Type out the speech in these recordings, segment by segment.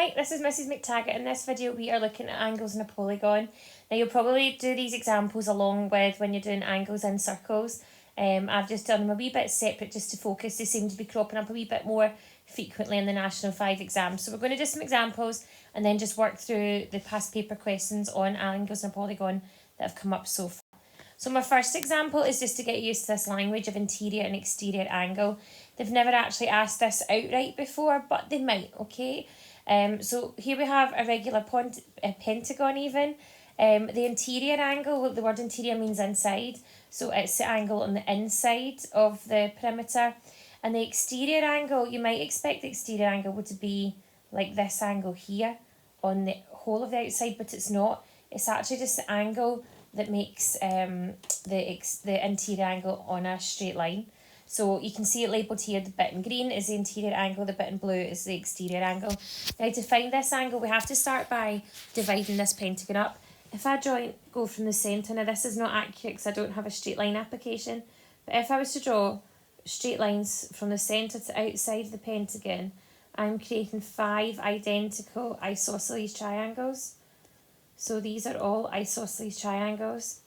Hi, this is Mrs McTaggart. In this video we are looking at angles in a polygon. Now you'll probably do these examples along with when you're doing angles in circles. I've just done them a wee bit separate just to focus. They seem to be cropping up a wee bit more frequently in the National 5 exams. So we're going to do some examples and then just work through the past paper questions on angles in a polygon that have come up so far. So my first example is just to get used to this language of interior and exterior angle. They've never actually asked this outright before, but they might, okay? So here we have a regular pentagon even. The interior angle, the word interior means inside, so it's the angle on the inside of the perimeter. And the exterior angle, you might expect the exterior angle would be like this angle here on the whole of the outside, but it's not. It's actually just the angle that makes the interior angle on a straight line. So you can see it labelled here, the bit in green is the interior angle, the bit in blue is the exterior angle. Now to find this angle, we have to start by dividing this pentagon up. If I go from the centre, now this is not accurate because I don't have a straight line application, but if I was to draw straight lines from the centre to outside the pentagon, I'm creating 5 identical isosceles triangles. So these are all isosceles triangles.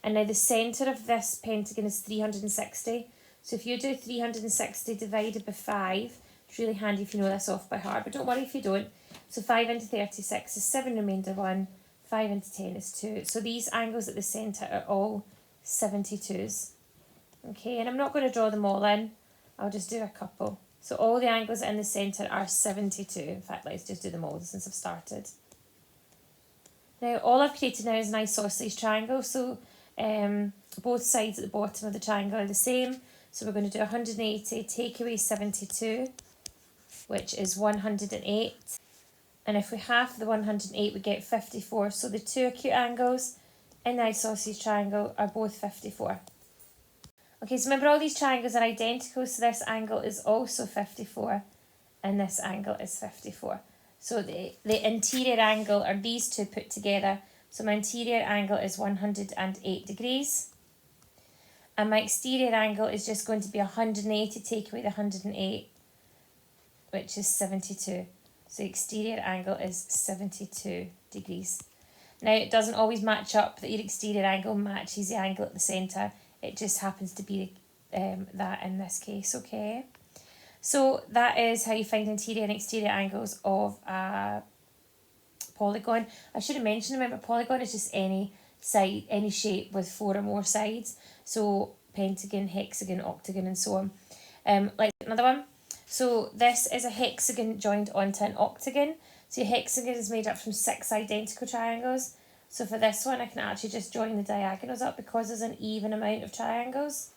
And now the centre of this pentagon is 360. So if you do 360 divided by 5, it's really handy if you know this off by heart, but don't worry if you don't. So 5 into 36 is 7 remainder 1, 5 into 10 is 2. So these angles at the centre are all 72s. Okay, and I'm not going to draw them all in, I'll just do a couple. So all the angles in the centre are 72. In fact, let's just do them all since I've started. Now, all I've created now is an isosceles triangle, so both sides at the bottom of the triangle are the same. So we're going to do 180, take away 72, which is 108. And if we half the 108, we get 54. So the two acute angles in the isosceles triangle are both 54. Okay, so remember all these triangles are identical, so this angle is also 54, and this angle is 54. So the interior angle are these two put together. So my interior angle is 108 degrees. And my exterior angle is just going to be 180, take away the 108, which is 72. So the exterior angle is 72 degrees. Now, it doesn't always match up that your exterior angle matches the angle at the centre. It just happens to be that in this case, okay? So that is how you find interior and exterior angles of a polygon. I should have mentioned, remember, polygon is just any side, any shape with 4 or more sides. So pentagon, hexagon, octagon, and so on. Like another one. So this is a hexagon joined onto an octagon. So your hexagon is made up from 6 identical triangles. So for this one, I can actually just join the diagonals up because there's an even amount of triangles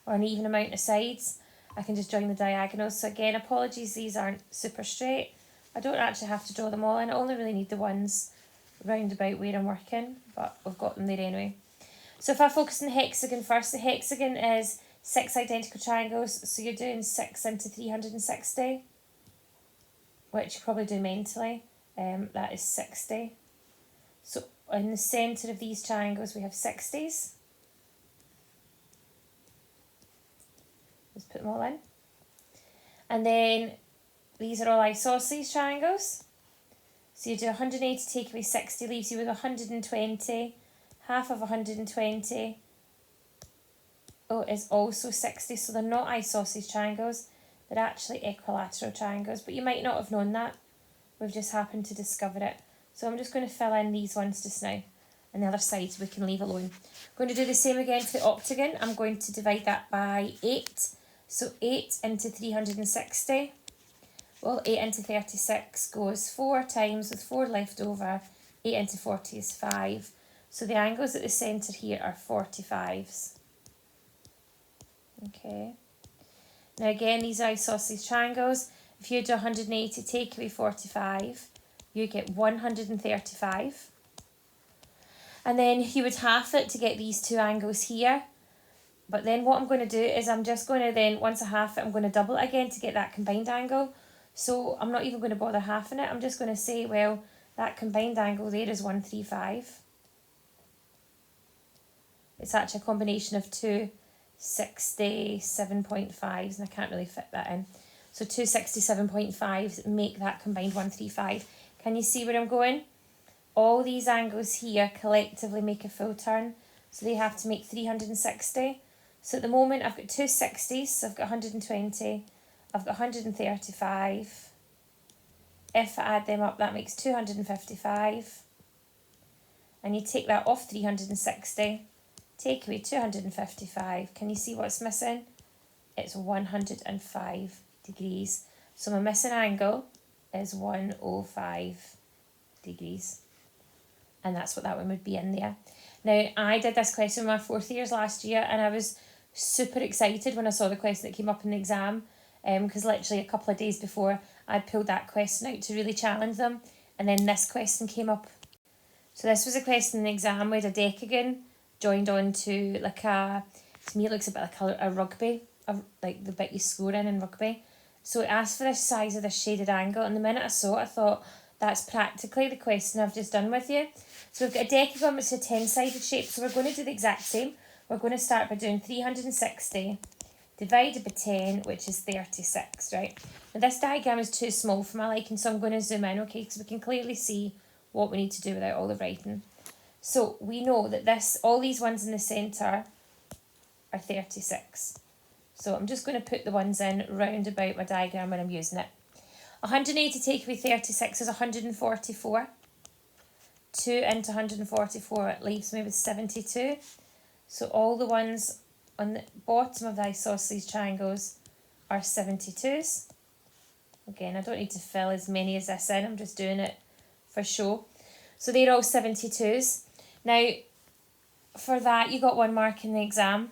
or an even amount of sides. I can just join the diagonals. So again, apologies, these aren't super straight. I don't actually have to draw them all in. I only really need the ones round about where I'm working, but we've got them there anyway. So if I focus on the hexagon first, the hexagon is 6 identical triangles. So you're doing 6 into 360, which you probably do mentally. That is 60. So in the centre of these triangles, we have 60s. Let's put them all in. And then these are all isosceles triangles. So you do 180 take away 60 leaves you with 120. Half of 120 is also 60. So they're not isosceles triangles. They're actually equilateral triangles. But you might not have known that. We've just happened to discover it. So I'm just going to fill in these ones just now. And the other sides we can leave alone. I'm going to do the same again for the octagon. I'm going to divide that by 8. So 8 into 360. Well, 8 into 36 goes 4 times with 4 left over. 8 into 40 is 5. So the angles at the centre here are 45s. Okay. Now again, these are isosceles triangles. If you do 180, take away 45, you get 135. And then you would half it to get these two angles here. But then what I'm going to do is I'm just going to then, once I half it, I'm going to double it again to get that combined angle. So I'm not even going to bother halving it. I'm just going to say, well, that combined angle there is 135. It's actually a combination of two 67.5s, and I can't really fit that in. So two 67.5s make that combined 135. Can you see where I'm going? All these angles here collectively make a full turn, so they have to make 360. So at the moment I've got two 60s, so I've got 120, I've got 135. If I add them up, that makes 255. And you take that off 360, take away 255. Can you see what's missing? It's 105 degrees. So my missing angle is 105 degrees. And that's what that one would be in there. Now, I did this question with my fourth years last year, and I was super excited when I saw the question that came up in the exam, because literally a couple of days before I pulled that question out to really challenge them, and then this question came up. So this was a question in the exam with a decagon joined on to like a, to me it looks a bit like a rugby, like the bit you score in rugby. So it asked for the size of the shaded angle, and the minute I saw it I thought, that's practically the question I've just done with you. So we've got a decagon which is a 10-sided shape, so we're going to do the exact same. We're going to start by doing 360 divided by 10, which is 36, right? Now this diagram is too small for my liking, so I'm going to zoom in, okay, because we can clearly see what we need to do without all the writing. So we know that all these ones in the centre are 36. So I'm just going to put the ones in round about my diagram when I'm using it. 180 take away 36 is 144. 2 into 144 leaves me with 72. So all the ones on the bottom of the isosceles triangles are 72s. Again, I don't need to fill as many as this in, I'm just doing it for show. So they're all 72s. Now, for that you got 1 mark in the exam.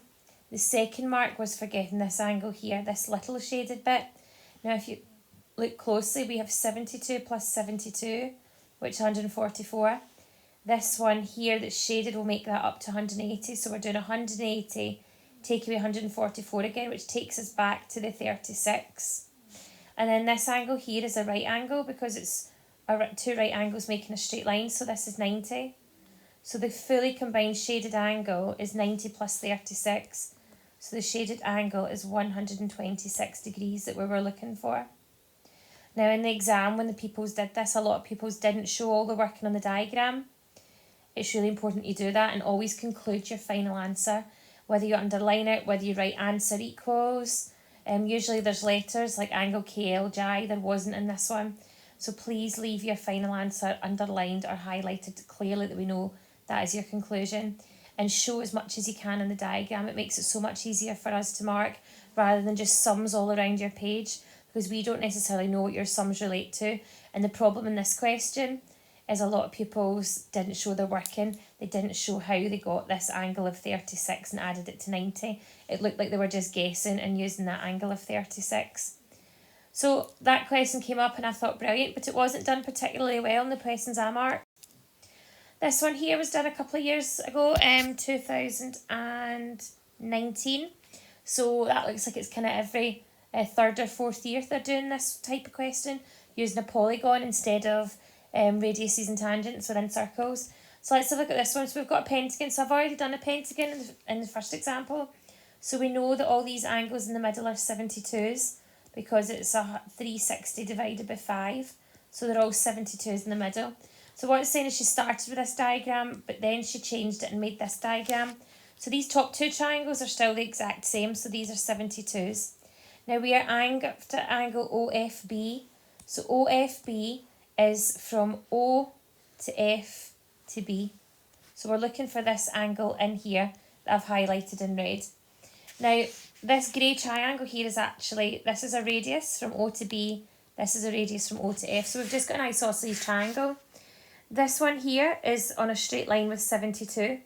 The second mark was for getting this angle here, this little shaded bit. Now if you look closely, we have 72 plus 72, which is 144. This one here that's shaded will make that up to 180. So we're doing 180, take away 144 again, which takes us back to the 36. And then this angle here is a right angle because it's two right angles making a straight line. So this is 90. So the fully combined shaded angle is 90 plus 36. So the shaded angle is 126 degrees that we were looking for. Now in the exam, when the pupils did this, a lot of pupils didn't show all the working on the diagram. It's really important you do that and always conclude your final answer. Whether you underline it, whether you write answer equals. Usually there's letters like angle KLJ, there wasn't in this one. So please leave your final answer underlined or highlighted clearly that we know that is your conclusion. And show as much as you can in the diagram. It makes it so much easier for us to mark rather than just sums all around your page, because we don't necessarily know what your sums relate to. And the problem in this question is a lot of pupils didn't show their working. They didn't show how they got this angle of 36 and added it to 90. It looked like they were just guessing and using that angle of 36. So that question came up and I thought brilliant, but it wasn't done particularly well in the questions I marked. This one here was done a couple of years ago, 2019. So that looks like it's kind of every third or fourth year they're doing this type of question, using a polygon instead of radiuses and tangents within circles. So let's have a look at this one. So we've got a pentagon. So I've already done a pentagon in the first example. So we know that all these angles in the middle are 72s because it's a 360 divided by 5. So they're all 72s in the middle. So what it's saying is she started with this diagram, but then she changed it and made this diagram. So these top two triangles are still the exact same. So these are 72s. Now we are after angle OFB. So OFB is from O to F to B. So we're looking for this angle in here that I've highlighted in red. Now this grey triangle here is actually, this is a radius from O to B. This is a radius from O to F. So we've just got an isosceles triangle. This one here is on a straight line with 72.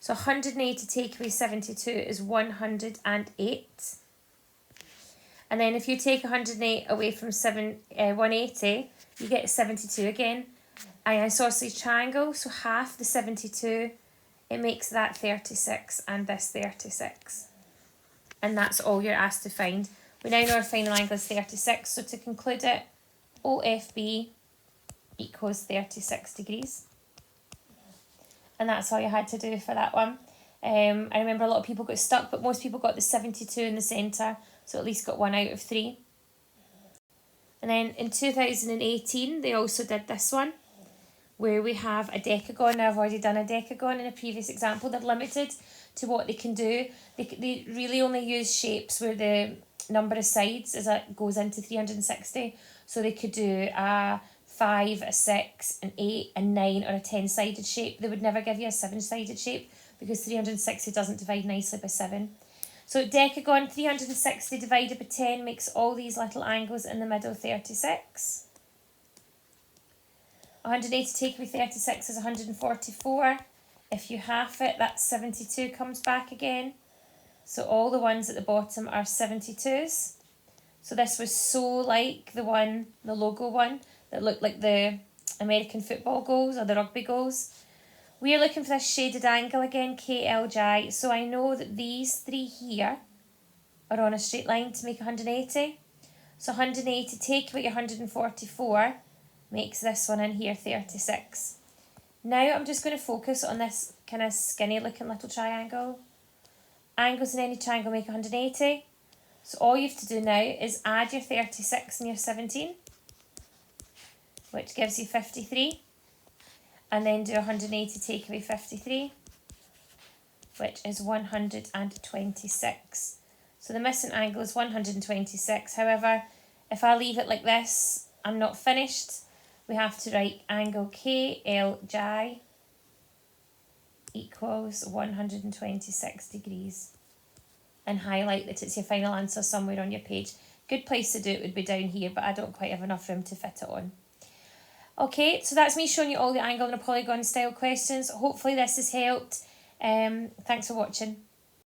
So 180 take away 72 is 108. And then if you take 108 away from 180, you get 72 again. An isosceles triangle, so half the 72, it makes that 36 and this 36. And that's all you're asked to find. We now know our final angle is 36, so to conclude it, OFB equals 36 degrees. And that's all you had to do for that one. I remember a lot of people got stuck, but most people got the 72 in the centre, so at least got 1 out of 3. And then in 2018, they also did this one, where we have a decagon. Now, I've already done a decagon in a previous example. They're limited to what they can do. They really only use shapes where the number of sides goes into 360. So they could do a 5, a 6, an 8, a 9, or a 10-sided shape. They would never give you a 7-sided shape because 360 doesn't divide nicely by 7. So decagon, 360 divided by 10 makes all these little angles in the middle 36. 180 take away 36 is 144. If you half it, that's 72 comes back again. So all the ones at the bottom are 72s. So this was so like the logo one, that looked like the American football goals or the rugby goals. We are looking for this shaded angle again, KLJ. So I know that these three here are on a straight line to make 180. So 180 take away 144 makes this one in here 36. Now I'm just going to focus on this kind of skinny looking little triangle. Angles in any triangle make 180. So all you have to do now is add your 36 and your 17, which gives you 53. And then do 180 take away 53, which is 126. So the missing angle is 126. However, if I leave it like this, I'm not finished. We have to write angle KLJ equals 126 degrees. And highlight that it's your final answer somewhere on your page. Good place to do it would be down here, but I don't quite have enough room to fit it on. Okay, so that's me showing you all the angle and a polygon style questions. Hopefully this has helped. Thanks for watching.